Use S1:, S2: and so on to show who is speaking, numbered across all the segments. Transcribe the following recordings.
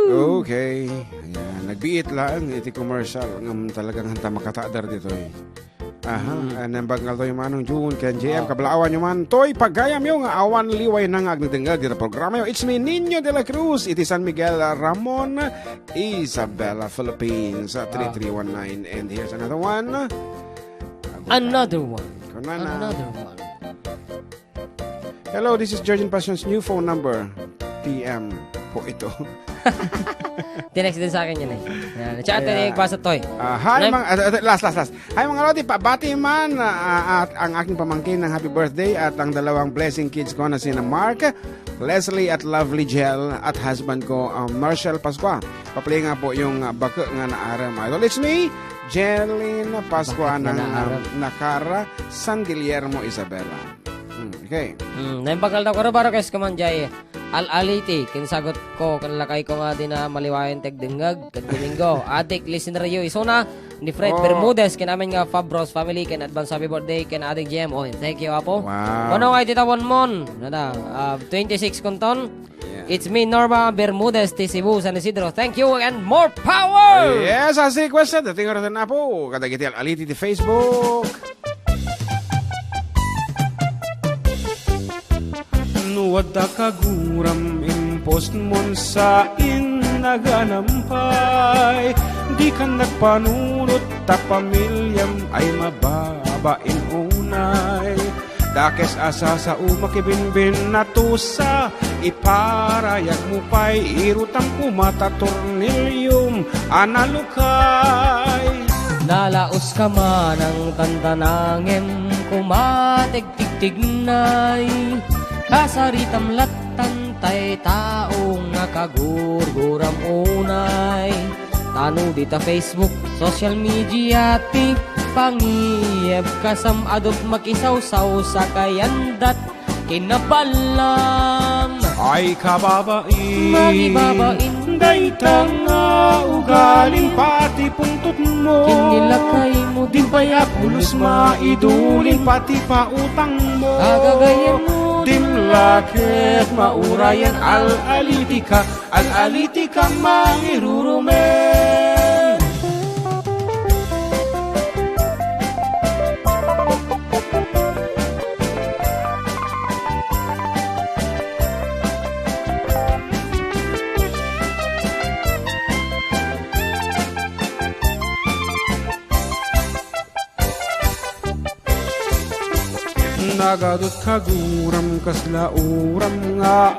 S1: Okay. Ayan. Nagbiit lang. Iti commercial. Ngam talagang hanta makataadar dito eh. Aha. Nambanggal to yung manong June. Ken JM. Kablaawan yung man. Toy pagayam yung awan liway nang agnitingag dito programa yung It's me, Nino de la Cruz. Iti San Miguel Ramon Isabela, Philippines. 3319. And here's another one.
S2: Another one.
S1: Kunana.
S2: Another one.
S1: Hello, this is Georgian Passion's new phone number. TM po ito.
S2: Tinext din sa akin yun eh. Yan. Tsaka tinig basa toy.
S1: Hi mga last. Hi mga Lodi, pabati man at ang aking pamangkin ng happy birthday at ang dalawang blessing kids ko na sina Mark, Leslie at Lovely Gel at husband ko Marshall Pascua. Paplay nga po yung bako nga na aram. Idol, it's me, Jeline Pascua ng Nakara, San Guillermo, Isabela. Okay.
S2: Naimbanggal daw ko rin baro kes kamanjay. Al-aliti, kinsagot ko, kanlakay ko nga din na maliwayan tagdingag, kaduminggo. Adik, listener yo, isuna, ni Fred Bermudez, kinamin nga Fabros family, kin advance happy birthday, kin adik GM. Oh, thank you, apo.
S1: Wow.
S2: Ano nga ititawan mon? Nada, 26 kunton. Yeah. It's me, Norma Bermudez, ti Cebu, San Isidro. Thank you and more power!
S1: Yes, as a question, dating oras na po. Kadagiti al-aliti di Facebook. Wadda kaguram impost mon sa inaganampay. Di ka nagpanunot ta pamilyam ay mababain unay. Dakes asa sa umakibinbin na tusa iparayag mo pa'y irutang kumata tornilyum analukay.
S2: Nalaos ka man ang tantanangem kumatig-tig-tignay. Kasaritam latan tay taong nakagurguram unay. Tano dita Facebook, social media ti pangiyeb kasam adot makisaw-saw sa kayandat kinabalam.
S1: Ay kababain,
S2: magibabain,
S1: daytang nga ugaling pati pungtot mo.
S2: Kinilakay mo
S1: Di baya pulos maidulin pati pautang mo.
S2: Agagayan mo
S1: Dimlakit maurayan al-alitika mangirurumen. Nagadot kaguram kaslauram nga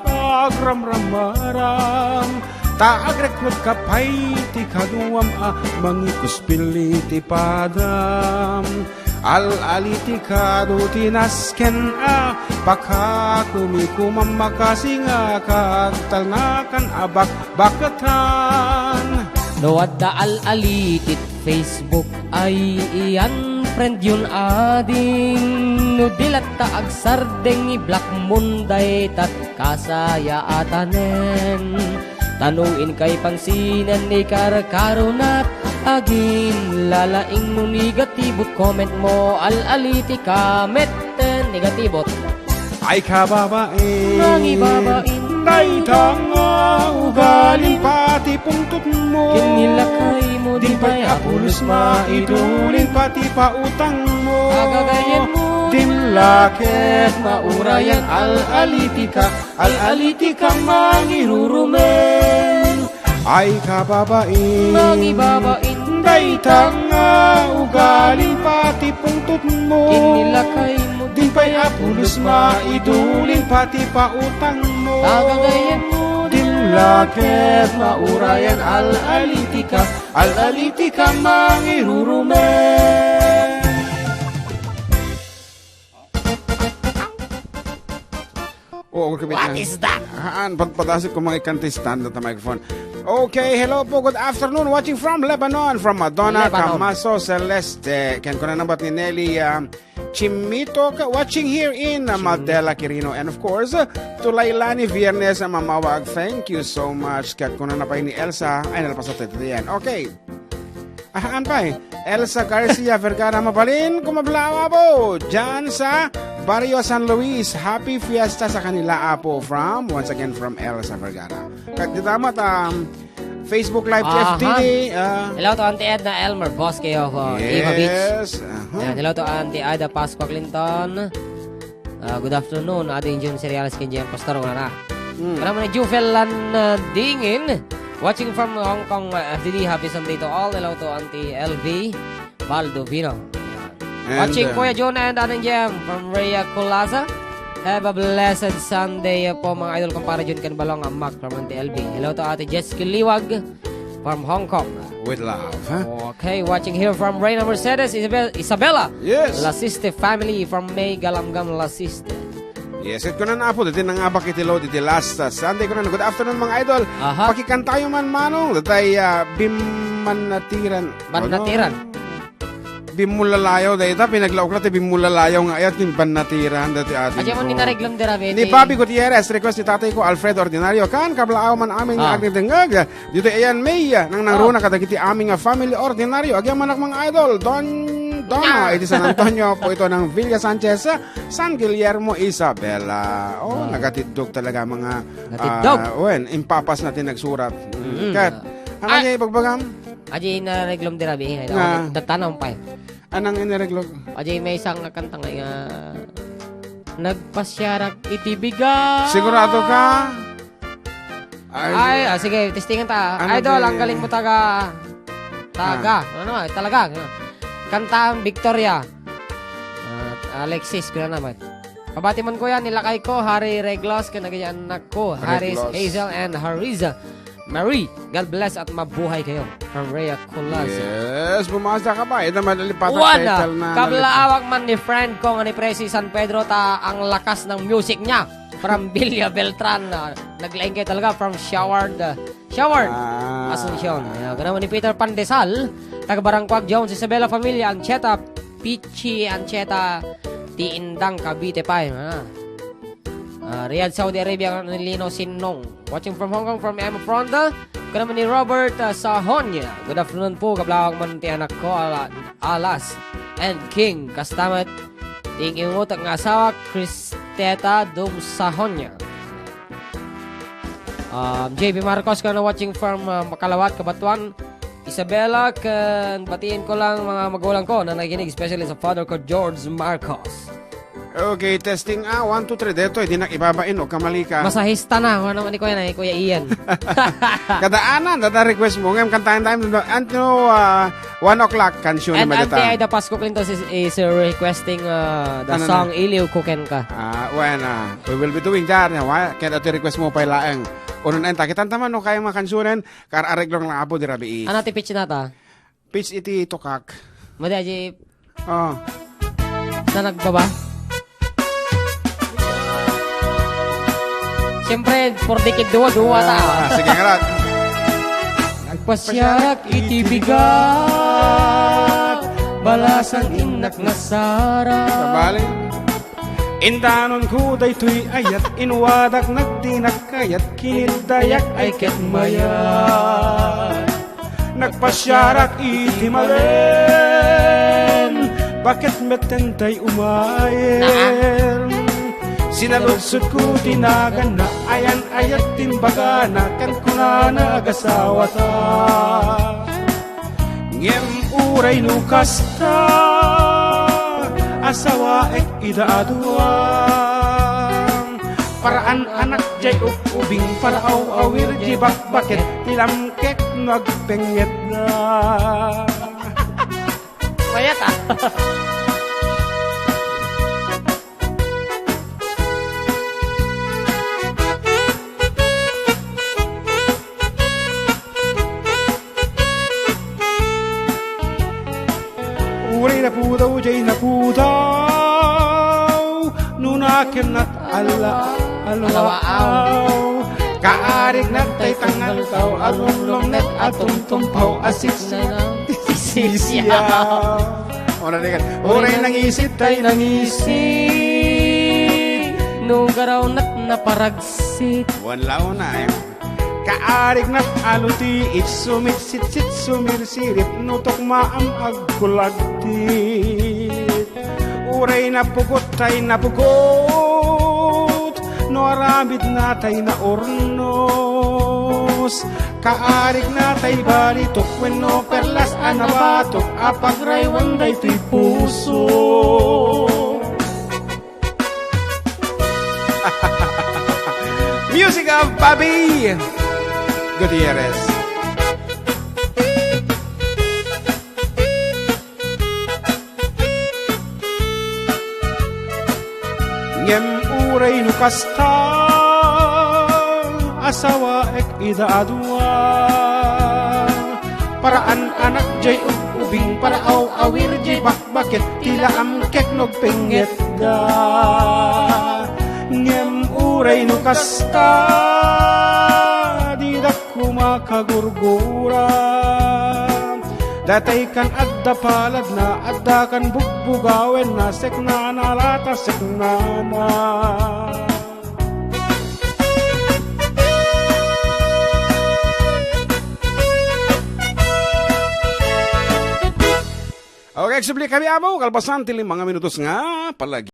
S1: agramramaram. Taagrekrut kapay ti kaduam mangikuspili ti padam. Al-aliti kado tinasken pakakumikumam makasinga katalnakan bakatan.
S2: no adda al-alitit Facebook ay iyan friend yun ading. No dilat ta agsardeng i-black munday tat kasaya atanen. Tanuin kay pangsinan ni karkarunat aging lalaing no negatibot comment mo al-aliti kamet negatibot.
S1: Ay kababain,
S2: Mangibabain,
S1: daytang ugaling pati pungtot mo.
S2: kinilakay mo di
S1: Di ba'y apulos maidulin pati pautang mo.
S2: agagayan mo
S1: Dimlakit maurayan al-alitika mangirurumen. Ay kababain,
S2: mangibabain,
S1: daytang ugaling pati pungtot mo.
S2: kinilakay mo
S1: Di ba'y apulos maidulin pati pautang mo.
S2: agagayan mo
S1: Dimlakit maurayan al-alitika mangirurumen. What is that? Pagpatasok ko mga ikantistand at microphone. Okay, hello po, good afternoon. Watching from Lebanon, from Madonna Camaso Celeste. Ken ko na nabat ni Nelly Chimitok. Watching here in Madela Quirino. And of course, to Lailani Viernes Mamawag. Thank you so much. Ken ko na napay ni Elsa. Ay, nalapasote to the end. Okay. Ahaan pa Elsa Garcia Vergara Mapalin. Kumablawa po. Diyan sa Barrio San Luis. Happy Fiesta sa kanila po once again from Elsa Vergara. Kagditamat Facebook Live FTD.
S2: Hello to Auntie Edna Elmer Bosque of Eva Beach.
S1: Yes.
S2: Ayan, hello to Auntie Ada Pasqua Clinton. Good afternoon, ating June Cereales Kenji ang Pastor na. Naman ni Jufelan Dingin. Watching from Hong Kong FTD. Happy Sunday to all. Hello to Auntie LV Baldovino. Watching Kuya Jonah and Aning Jem from Rhea Colaza. Have a blessed Sunday po mga idol. Kumpara Jun Kanbalong ang Mac from Auntie LV. Hello to Ate Jessica Liwag from Hong Kong.
S1: With love.
S2: Okay, watching here from Reyna Mercedes Isabella.
S1: Yes.
S2: Lasiste family from May Galamgam Lasiste.
S1: Yes, it ko na po. Dito na nga bakitilo. Dito last Sunday ko na. Good afternoon mga idol. Pakikan tayo man manong. Datay bimanatiran.
S2: Banatiran.
S1: Bimulalayaw. Dahil pinaglaok natin bimulalayaw nga. Ayat yung banatiran. Dati atin
S2: Adya mo ni nareglam dira, Betty.
S1: Ni Bobby Gutierrez. Request ni tatay ko, Alfredo Ordinario. Kan, kablaaw man amin nga agnitengag. Dito ayan may nang nangruna kadagiti aming family ordinaryo. Agyang manak mga idol. Donna, iti San Antonio po ito ng Villa Sanchez, San Guillermo, Isabela. Nagatidog talaga mga impapas natin nagsurat. Kat, ano niya ipagbagam?
S2: Aji na reglom dira bi. Tatanong pa.
S1: Anang inireglog?
S2: Aji may isang kanta nga nagpasyarak itibiga.
S1: Sigurado ka?
S2: Sige, testingan ta. Idol, ang galing mo talaga. Talaga. Kanta ang Victoria. Alexis, kaya naman. Pabati man ko yan, nilakay ko, Harry Reglos, kanagayan anak ko, Harris, Hazel, and Hariza. Marie, God bless at mabuhay kayo. From Rhea Colaza.
S1: Yes, bumasa ka ba? Ito malilipatan
S2: title na. Kablaawak man ni friend ko nga ni Presi San Pedro ang lakas ng music niya. From Villa Beltran. Naglaing kayo talaga from Showered Asuncion. Ganaman ni Peter Pandesal. Taga Barangquag Jones, Isabela Familia, Ancheta, Pichi, Ancheta, Tiindang, Cavite pa. Riyadh, Saudi Arabia, Nilino Sinong. Watching from Hong Kong, from Emma Fronda. Ganaman ni Robert Sahonya. Good afternoon po, kablawang man ti anak ko, Alas and King. Kastamat, ting ingutak nga asawa, Cristeta Dum Sahonya. JB Marcos ka na watching from Makalawat, Kabatuan. Isabela, batiin ko lang mga magulang ko na nakikinig, especially sa father ko, George Marcos.
S1: Okay, testing 1, 2, 3. Dito, hindi na ibabain o kamali ka.
S2: Masahista na. Ano ni Kuya Ian.
S1: Kadaanan, request mo. Ngayon, kantahin tayo. Until 1 o'clock, kansyon
S2: and
S1: ni Madita.
S2: And Aida Pasco Clinton is requesting the song Iliw Kuken Ka.
S1: We will be doing that. Kaya ito request mo pa ilaang. Unun enta, kitan taman no kayang mga kansyonen, kar areglong lang apo di rabi.
S2: Ano ti pitch nata?
S1: Pitch iti tukak.
S2: Madi aji.
S1: Sa
S2: nagbaba? Siyempre, for decade duwa ta.
S1: Sige nga rat.
S2: Nagpasyarak itibigat, balasang inak na sara.
S1: Sabaling. Indanon ko daytoy ayat, inwadak nagdinakayat, kinildayak ay ketmayat. Nagpasyarak itimalen, bakit metentay umayen? Sinaludsod ko tinagan na ayan ayat timbaga na kan kuna nagasawa ta. Ngem uray nukas ta, asawa ek idaaduang. Paraan anak jay ubing paraaw awir jibak bakit tilamkek nagpenget na.
S2: Mayat
S1: Uray na po daw, jay na po daw, nunakin at alawaaw. Kaarig na tay tangal taw, alulong net atong tumpaw, asis na sisiyaw. Uray nangisit tay nangisit,
S2: nugaraw nat naparagsit.
S1: Wanlaw na Kaarig na aluti, sumit-sit-sit, sumirsirit, nutok maam agkulagtit. Uray na pugot tay na pugot, no aramid na tay na ornos. Venus. Kaarig na tay balitok wenno perlas anabatok apagraywan day tuy puso. Music of Bobby Gutierrez. Ngem uray nukasta asawa ek ida adua paraan anak jay ubing paraaw awir jay bakbakit tila amkek nog penget da ngem uray nukasta di dakku makagurgura datay kan adda palad na adda kan bugbugawen na sekna nalata sekna na. Okay, eksibli kami amo kalpasan tili mga minutos nga palagi.